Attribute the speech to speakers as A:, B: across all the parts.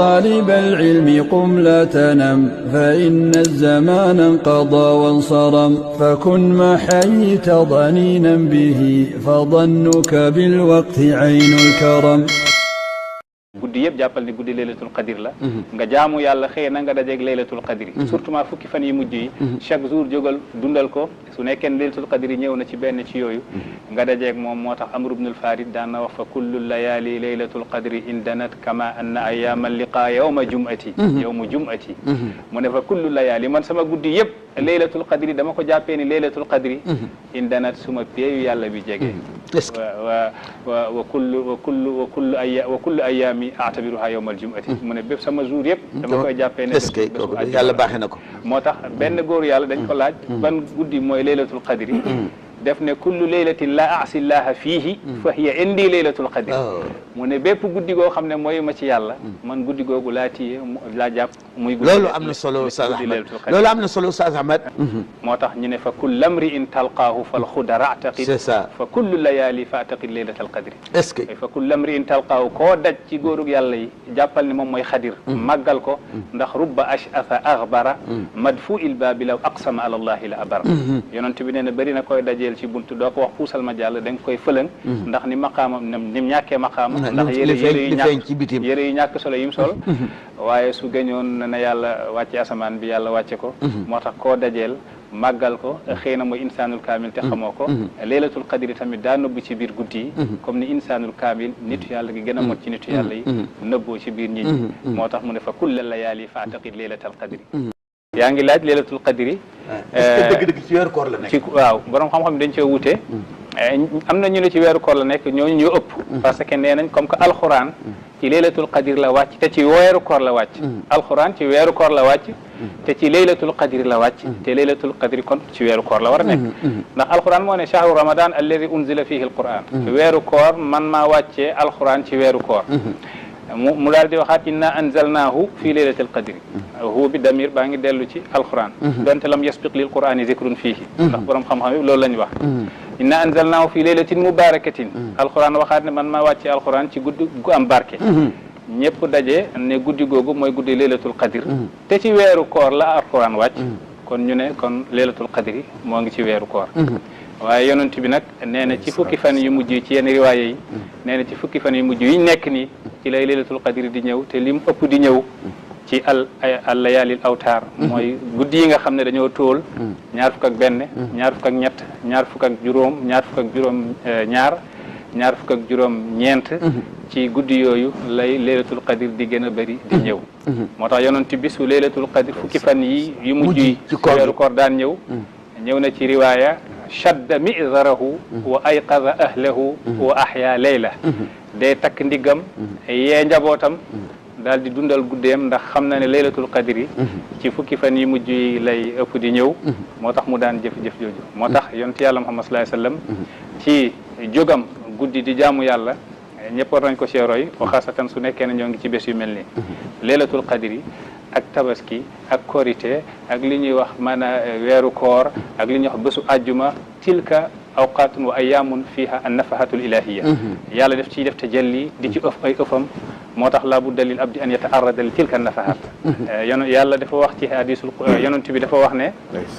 A: طالب العلم قم لا تنم فإن الزمان انقضى وانصرم فكن ما حييت ضنينا به فظنك بالوقت عين الكرم
B: guddi yëpp jàppal ni guddi laylatul qadir la nga jaamu yàlla xëy na nga dajeeg laylatul qadri surtout ma fukki fan yi mujj yi chaque jour jógal dundal ko su nekkee ne laylatul qadri ñëw na ci benn ci yooyu nga dajeeg moom moo tax Amr ibn al-Farid daan na wax fa kullu layali laylatul qadri indanat kama anna ayyama liqa yawma jum'ati yawmu jum'ati mu ne fa kullu layali man sama guddi yëpp laylatul qadri dama ko jàppee ni laylatul qadri indanat suma peeyu yàlla bi jege wa kullu ayami a'tabiruha yawmal jum'ati mu ne bépp sama jour yëpp dama koy jàppee ne
C: yàlla baaxee na ko
B: moo tax benn góor yàlla dañ ko laaj ban guddi mooy laylatul qadri def ne kullu laylatin la aasi llaha fiihi fa hiya indi laylatul qadri mu ne bépp guddi goo xam ne mooy ma ci yàlla man guddi googu laa téye laa jàpp muy guddi
C: loolu am na solo Oustaz Ahmed loolu am na solo Oustaz Ahmed
B: moo tax ñu ne fa kullu amri'in talqaahu fal xudara a'taqid
C: c'est ça
B: fa kullu layali fa a'taqid laylatal qadri
C: est-ce que
B: fa kullu amri'in talqaahu koo daj ci góorug yàlla yi jàppal ni moom mooy xadir màggal ko ndax rubba ash'atha aghbara madfu'il baabi law aqsama ala allahi la abara yonent bi nee na bëri na koy dajeel ci buntu doo ko wax puusal ma jàll da nga koy fëlëng ndax ni maqaamam ni mu ñàkkee maqaama ndax yére yu ñàkk solo yim sol waaye su gëñoon na yàlla wàcce asamaan bi yàlla wàcce ko moo tax koo dajeel màggal ko xëy na mooy insaanul kaamil te xamoo ko laylatul qadri tamit daa nëbb ci biir guddi yi comme ni insaanul kaamil nitu yàlla gi gën a mot ci nitu yàlla yi nëbboo ci biir nit ñi moo tax mu ne fa kulla layaali fa ataqid laylatal qadri yaa ngi laaj laylatul qadri
C: est-ce que dëgg-dëgg ci weeru koor la nekk
B: ci waaw borom xam-xam dañ cee wute am na ñu ne ci weeru koor la nekk ñooñu ñu ëpp parce que nee nañ comme que alxuraan ci laylatul qadri la wàcc te ci weeru koor la wàcc alxuraan ci weeru koor la wàcc te ci laylatul qadri la wàcc te laylatul qadri kon ci weeru koor la war a nekk ndax alxuraan moo ne shahru ramadan alladi unzila fihi alquran weeru koor man maa wàccee alxuraan ci weeru koor mu daal di waxaat inna anzalnaahu fi laylatil qadri huwa bi damir baa ngi dellu ci alquran donte lam yasbiq lil qur'ani zikrun fiihi ndax borom xam-xam yi loolu lañ wax inna anzalnaahu fi laylatin mubarakatin alquran waxaat ne man maa wàcce alquran ci guddi gu am barke ñëpp daje ne guddi googu mooy guddi laylatul qadr te ci weeru koor la alquran wàcc kon ñu ne kon laylatul qadri moo ngi ci weeru koor waaye yonent bi nag nee na ci fukki fan yu mujj ci yenn riwaaye yi nee na ci fukki fan yu mujj yi nekk nii ci lay laylatul qadri di ñëw te lim ëpp di ñëw ci al layaalil awtaar mooy guddi yi nga xam ne dañoo tóol ñaar fukk ak benn ñaar fukk ak ñett ñaar fukk ak juróom ñaar fukk ak juróom ñaar fukk ak juróom ñeent ci guddi yooyu lay laylatul qadri di gën a bëri di ñëw moo tax yonent bi su laylatul qadri fukki fan yi yu mujj yi ci weeru koor daan ñëw na ci riwaaya shadda mizarahu wa ayqaza ahlahu wa ahya layla day takk ndiggam yee njabootam daal di dundal guddeem ndax xam na ne laylatul qadri ci fukki fan yi mujj yi lay ëpp di ñëw moo tax mu daan jëf-jëf jooju moo tax yonent yàlla Muhammad sallallahu alayhi wasallam ci jógam guddi di jaamu yàlla ñëpp war nañ ko seeroy wa xaasatan su nekkee ne ñoo ngi ci bés yu mel nii laylatul qadri ak tabaski ak korité ak li ñuy wax maanaam weeru koor ak li ñuy wax bésu àjjuma tilka awqaatun wa ayaamun fiha an nafahatul ilahiya yàlla def ciy def tajalli di ci ëf ay ëfam moo tax laa budda lil abdi an yataarrada li tilka nafahat yàlla dafa wax ci hadisul yonent bi dafa wax ne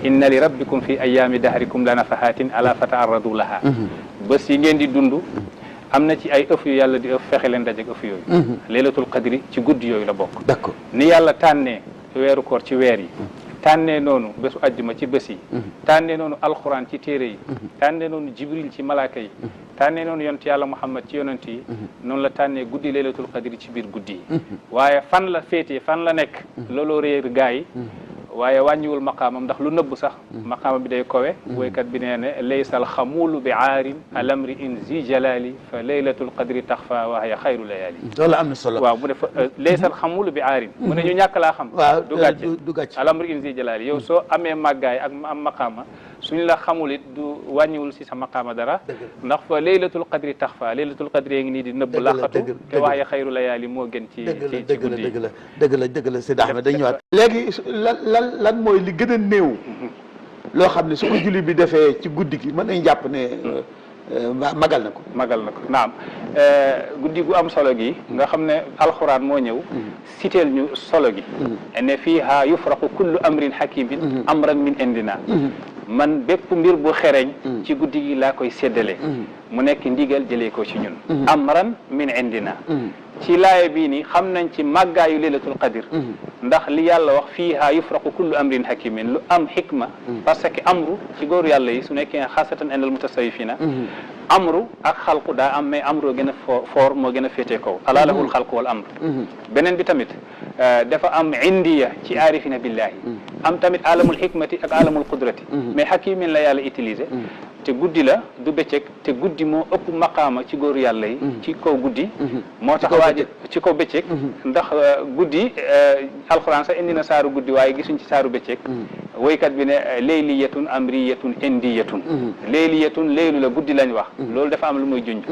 B: inna li rabbikum fi ayaami dahrikum la nafahatin ala fataarradu laha bés yi ngeen di dund am na ci ay ëf yu yàlla di ëf fexe leen dajeeg ëf yooyu laylatul qadri ci guddi yooyu la bokk
C: d'accord ni
B: yàlla tànnee weeru koor ci weer yi tànnee noonu bésu àjjuma ci bés yi tànnee noonu alxuraan ci téere yi tànnee noonu jibril ci malaaka yi tànnee noonu yonent yàlla muhammad ci yonent yi noonu la tànnee guddi laylatul qadri ci biir guddi yi waaye fan la féetee fan la nekk looloo réer gaa yi waaye wàññiwul maqaamam ndax lu nëbb sax maqaama bi day kowe woykat bi nee ne laysa alxamulu bi aarin alamri in zi jalali fa laylatul qadri taxfa wa hiya xayru layali
C: loolu am na solo
B: waaw mu ne fa laysa alxamulu bi aarin mu ne ñu ñàkk laa xam du gàcce alamri in zi jalali yow soo amee màggaay ak am maqaama suñ la xamul it du wàññiwul si sa maqaama dara ndax fa laylatul qadri taxfa laylatul qadri ngi nii di nëbb laqatu te wa hiya xayru layali moo gën ci guddi
C: dëgg la Seydi Ahmed dañ ñëwaat léegi lan mooy li gën a néew loo xam ne su ko julli bi defee ci guddi gi mën nañ jàpp ne magal na ko
B: naam guddi gu am solo gi nga xam ne alxuraan moo ñëw siteel ñu solo gi ne fiiha yufraqu kullu amrin hakimin amran min indina man bépp mbir bu xereñ ci guddi gi laa koy séddale mu nekk ndigal jëlee ko ci ñun amran min indina ci laaya bii ni xam nañ ci màggaayu leylatul qadir ndax li yàlla wax fiiha yufraqu kullu amrin hakimin lu am xikma parce que amru ci góoru yàlla yi su nekkee xaasatan indal mutasawifina amru ak xalqu daa am mais amru gën a foor moo gën a féetee kaw alaa lahul xalqu wal amru beneen bi tamit dafa am indiya ci aarifina billahi am tamit alamul xikmati ak alamul qudrati mais hakimin la yàlla utilisé te guddi la du bëccëg te guddi moo ëpp maqaama ci góoru yàlla yi ci kaw guddi moo tax waaji ci kaw bëccëg ndax guddi alxuraan sax indi na saaru guddi waaye gisuñ ci saaru bëccëg woykat bi ne layliyatun amriyatun indiyatun layliyatun laylu la guddi lañ wax loolu dafa am lu muy junj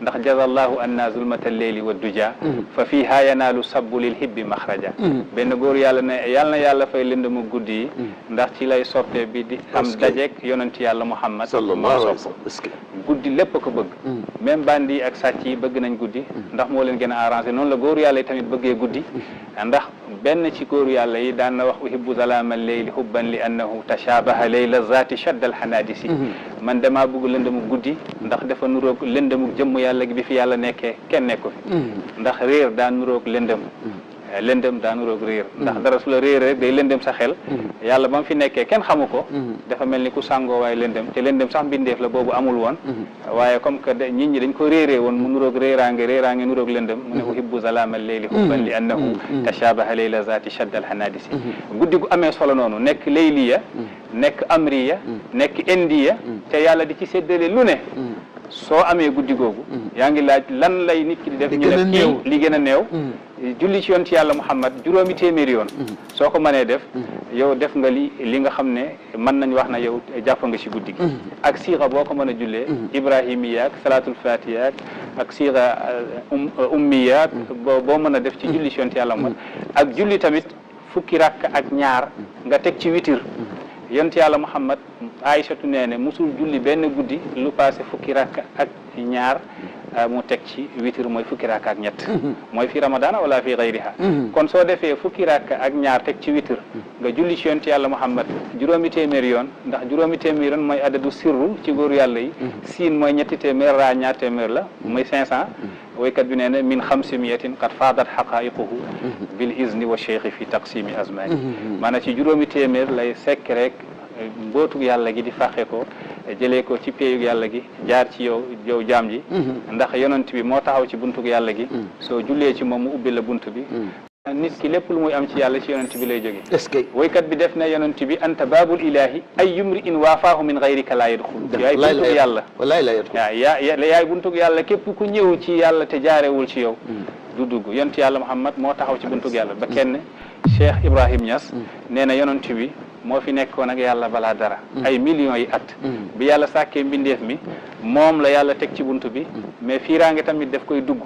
B: ndax jazallahu anna zulmata leyli wa duja fa fiha yanaalu sabbu lil hibbi maxraja benn góor yàlla ne yàlla na yàlla fay lëndëmu guddi yi ndax ci lay soppe bi di am dajeek yonent yàlla Muhammad guddi lépp ko bëgg même bandi yi ak sàcc yi bëgg nañ guddi ndax moo leen gën a arrangé noonu la góoru yàlla yi tamit bëggee guddi ndax benn ci góoru yàlla yi daan na wax uhibbu zalama leyli hubban li annahu tashabaha leyla zati shaddal hanadisi man damaa bëgg lëndëmu guddi ndax dafa nuroog lëndëmu jëmm yàlla gi bi fi yàlla nekkee kenn nekku fi ndax réer daan nuroog lëndëm daa nuroog réer ndax dara su la réer rek day lëndëm sa xel yàlla ba mu fi nekkee kenn xamu ko dafa mel ni ku sàngoo waaye lëndëm te lëndëm sax mbindeef la boobu amul woon waaye comme que nit ñi dañ ko réeree woon mu nuroog réeraange nuroog lëndëm mu ne uhibbu zalama leyli hubban li annahu tashabaha leyla zati shaddal hanadisi guddi gu amee solo noonu nekk leyliya nekk amriya nekk indiya te yàlla di ci séddale lu ne soo amee guddi googu yaa ngi laaj lan lay nit ki di def ñu ne kii li gën a néew julli ci yonent yàlla Muhammad 800 yoon soo ko mënee def yow def nga li nga xam ne mën nañ wax na yow jàpp nga ci guddi gi ak siixa boo ko mën a jullee ibrahimiya ak salatul fatiha ak siixa ummiya boo mën a def ci julli ci yonent yàlla Muhammad ak julli tamit fukki rakk ak ñaar nga teg ci witir yonent yàlla Muhammad Aïchatu nee ne musul julli benn guddi lu passé fukki rakk ak ñaar mu teg ci witir mooy fukki rakk ak ñett mooy fi ramadana wala fi gayriha kon soo defee fukki rakk ak ñaar teg ci witir nga julli ci yonent yàlla Muhammad 800 yoon ndax 800 yoon mooy adadu sirru ci góoru yàlla yi siin mooy 200 raa 200 la mooy 500 woykat bi nee na min 500 qad faadat xaqaiquhu bil izni wa cheikhi fi taqsimi azmani maanaam ci 800 lay sekk rek mbootug yàlla gi di fàqe ko jëlee ko ci péeyug yàlla gi jaar ci yow jaam ji ndax yonent bi moo taxaw ci buntug yàlla gi soo jullee ci moom mu ubbi la bunt bi nit ki lépp lu muy am ci yàlla ci yonent bi lay jóge
C: est-ce que
B: woykat bi def na yonent bi anta baabul ilahi ay yumri in waafaahu min gayrika laa yadxul yaay buntug yàlla
C: wallaay la yadxul
B: yaay buntug yàlla képp ku ñëw ci yàlla te jaarewul ci yow du dugg yonent yàlla Muhammad moo taxaw ci buntug yàlla ba kenn Cheikh Ibrahim Niass nee na yonent bi moo fi nekkoon ak yàlla balaa dara ay millions yi at bi yàlla sàkkee mbindeef mi moom la yàlla teg ci bunt bi mais fiiraange tamit daf koy dugg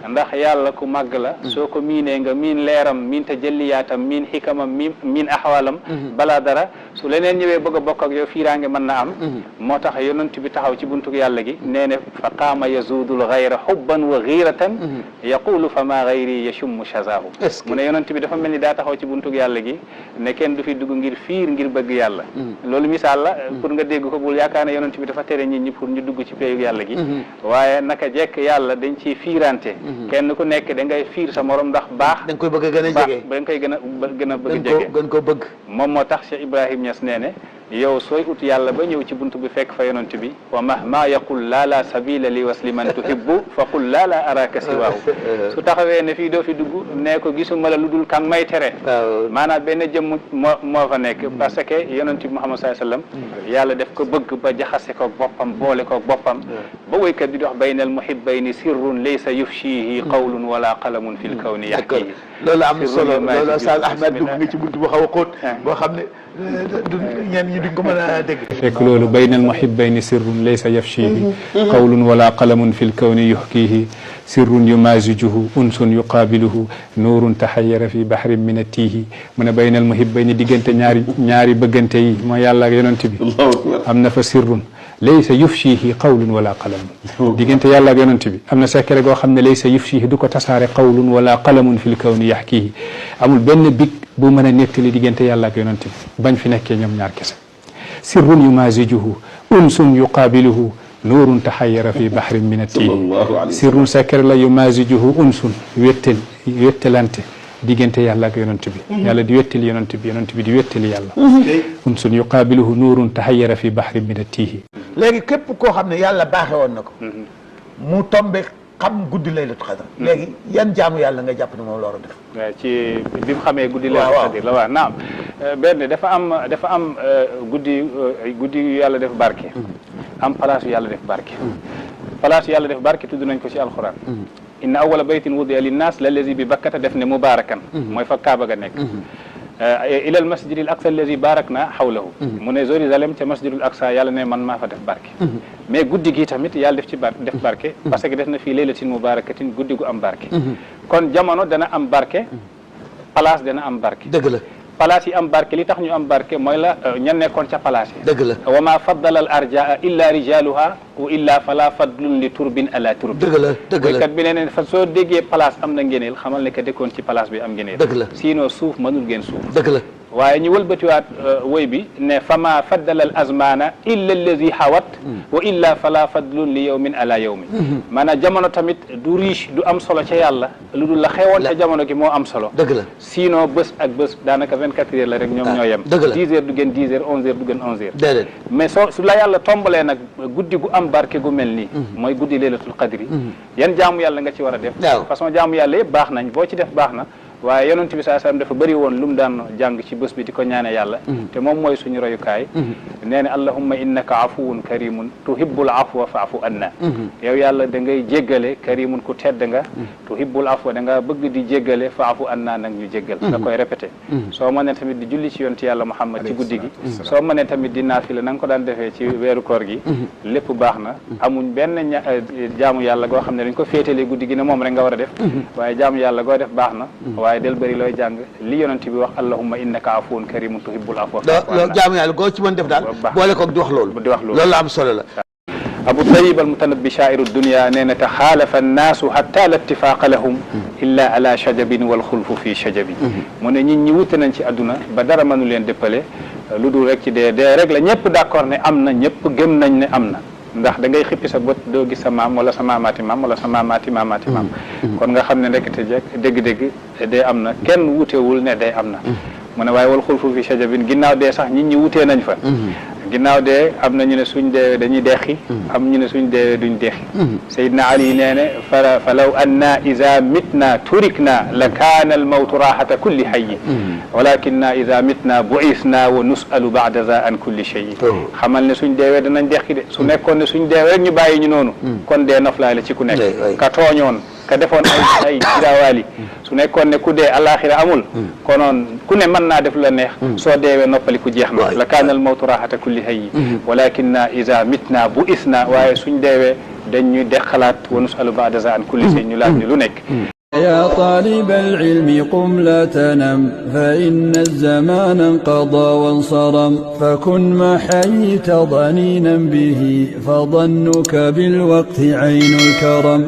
B: ndax yàlla ku màgg la soo ko miinee nga miin leeram miin tajalliyaatam miin xikamam miin axwalam balaa dara su leneen ñëwee bëgg a bokk ak yow fiiraange mën na am moo tax yonent bi taxaw ci buntu yàlla gi nee ne fa qaama yazudul gayra xubban wa giiratan yaqulu fa ma gayri yashummu shazaahu mu ne yonent bi dafa mel ni daa taxaw ci buntu yàlla gi ne kenn du fi dugg ngir bëgg yàlla loolu misaal la pour nga dégg ko bul yaakaar ne yonent bi dafa tere nit ñi pour ñu dugg ci péeyu yàlla gi waaye naka jekk yàlla dañ ciy fiirante kenn ku nekk da ngay fiir sa morom ndax baax
C: da nga koy bëgg a gën a jege
B: da nga koy gën a bëgg jege
C: gën ko bëgg
B: moom moo tax Cheikh Ibrahim Niass nee ne yow sooy ut yàlla ba ñëw ci buntu bi fekk fa yonent bi wa mahma yaqul laa la sabila li wasli man tuhibbu fa qul laa la araka siwaahu su taxawee ne fii doo fi dugg nee ko gisuma la lu dul kan may tere maanaam benn jëmm moo fa nekk parce que yonent bi Muhammad sallallahu alayhi wasallam yàlla def ko bëgg ba jaxase ko boppam boole ko boppam ba woykat di dox baynal muhibbayni sirrun laysa yufshihi qawlun wala qalamun fil kawni yaxkihi
C: loolu am solo loolu Oustaz Ahmed dugg nga ci buntu bu xaw a xóot boo xam ne du ñenn ñi duñ ko mën a dégg
D: fekk loolu baynal muhibbayni sirrun laysa yafshihi qawlun wala qalamun fil kawni yuhkihi sirrun yumazijuhu unsun yuqaabiluhu nuurun taxayyara fi bahrin min attihi mu ne baynal muhibbayni diggante ñaari bëggante yi mooy yàlla ak yonent bi am na fa sirrun laysa yufshihi qawlun wala qalamun diggante yàlla ak yonent bi am na secret goo xam ne laysa yufshihi du ko tasaare qawlun wala qalamun fil kawni yaxkihi amul benn big bu mën a nettali diggante yàlla ak yonent bi bañ fi nekkee ñoom ñaar kese sirrun yumazijuhu unsun yuqaabiluhu nuurun taxayyara fi bahrin min attihi sirrun secret la yumazijuhu unsun wettalante diggante yàlla ak yonent bi yàlla di wettali yonent bi di wettali yàlla unsun yuqaabiluhu nuurun taxayyara fi bahrin min attihi
C: léegi képp koo xam ne yàlla baaxe woon na ko mu tombe xam guddi laylatul qadr léegi yan jaamu yàlla nga jàpp ne moom la war a def
B: waaw ci bi mu xamee guddi laylatul qadr la waaw naam benn dafa am guddi yu yàlla def barke am place yu yàlla def barke place yu yàlla def barke tudd nañ ko ci alquran inna awwala baytin wudi'a linnaas lallazi bi bakkata def ne mubarakan mooy fa kaaba ga nekk ila al masjid al aqsa allazi barakna hawlahu mu ne Jérusalem ca masjidul aqsa yàlla ne man maa fa def barke mais guddi gi tamit yàlla def ci def barke parce que def na fii laylatin mubarakatin guddi gu am barke kon jamono dana am barke place dana am barke
C: dëgg la
B: place yi am barke li tax ñu am barke mooy la ña nekkoon ca place yi
C: dëgg la
B: wa ma faddala al arjaa illa rijaluha wa illa fala fadlun li turbin ala turb
C: dëgg la dëgg la
B: kat bi ne fa soo déggee place am na ngeneel xamal ne que dëkkoon ci place bi am ngeneel
C: dëgg la
B: sinon suuf mënul ngeen suuf
C: dëgg la
B: waaye ñu wëlbatiwaat woy bi ne fama faddala al azmana illa allazi hawat wa illa fala fadlun li yawmin ala yawmin maanaam jamono tamit du riche du am solo ca yàlla lu dul la xewoon ca jamono gi moo am solo
C: dëgg la
B: sinon bés ak bés daanaka 24 heures la rek ñoom ñoo yem 10 heures du gën 10 heures 11 heures du gën 11 heures
C: déedéet
B: mais su la yàlla tombalee nag guddi gu am barke gu mel nii mooy guddi laylatul qadri yan jaamu yàlla nga ci war a def façon jaamu yàlla yëpp baax nañ boo ci def baax na waaye yonent bi saa sallam dafa bëri woon lu mu daan jàng ci bés bi di ko ñaane yàlla te moom mooy suñu royukaay nee na allahumma innaka afuwun karimun tuhibbul afwa fa'fu anna yow yàlla da ngay jéggale karimun ku tedd nga tuhibbul afwa da nga bëgg di jéggale fa'fu anna nag ñu jéggal nga koy répété soo mënee tamit di julli ci yonent yàlla Muhammad ci guddi gi soo mënee tamit di naafila na nga ko daan defee ci weeru koor gi lépp baax na amuñ benn jaamu yàlla goo xam ne dañ ko féetalee guddi gi ne moom rek nga war a def waaye jaamu yàlla goo def baax na waaye del bëri looy jàng li yonent bi wax allahumma innaka afuwun karimun tuhibbul afwa
C: loolu jaamu yàlla goo ci mën def daal boole ko di wax loolu loolu la am solo la
B: Abu Tayyib al-Mutanabbi shaa'iru dunya nee na taxaalafa annaasu hatta la ittifaaqa lahum illa ala shajabin wal xulfu fi shajabin mu ne nit ñi wute nañ ci àdduna ba dara mënu leen dëppale lu dul rek ci dee rek la ñëpp d'accord ne am na ñëpp gëm nañ ne am na ndax da ngay xippi sa bët doo gis sa maam wala sa maamaati maam wala sa maamaati maamaati maam kon nga xam ne ndekete jekk dégg-dégg dee am na kenn wutewul ne dee am na mu ne waaye wal xulfu fi shajabin ginnaaw dee sax nit ñi wutee nañ fa ginnaaw dee am na ñu ne suñ deewee dañuy deqi am ñu ne suñ deewee duñ deqi Seydina Ali nee ne fa law anna iza mitna turikna la kaana al mawtu raahata kulli hayyi walakinna iza mitna bu'isna wa nus'alu ba'da za an kulli shay'in xamal ne suñ deewee danañ deqi de su nekkoon ne suñ deewee rek ñu bàyyi ñu noonu kon dee noflaay la ci ku nekk ka tooñoon ka defoon ay giraawaali su nekkoon ne ku dee alaxira amul konoon ku ne mën naa def la neex soo deewee noppali ku jeex na la kaana al mawtu raahata kulli hayyi walakinna iza mitna bu isna waaye suñ deewee dañ ñuy deqalaat wa nusalu ba'da za an kulli shay ñu laaj ñu lu nekk
A: يا طالب العلم قم لا تنم فإن الزمان انقضى وانصرم فكن ما حييت ضنينا به فظنك بالوقت عين الكرم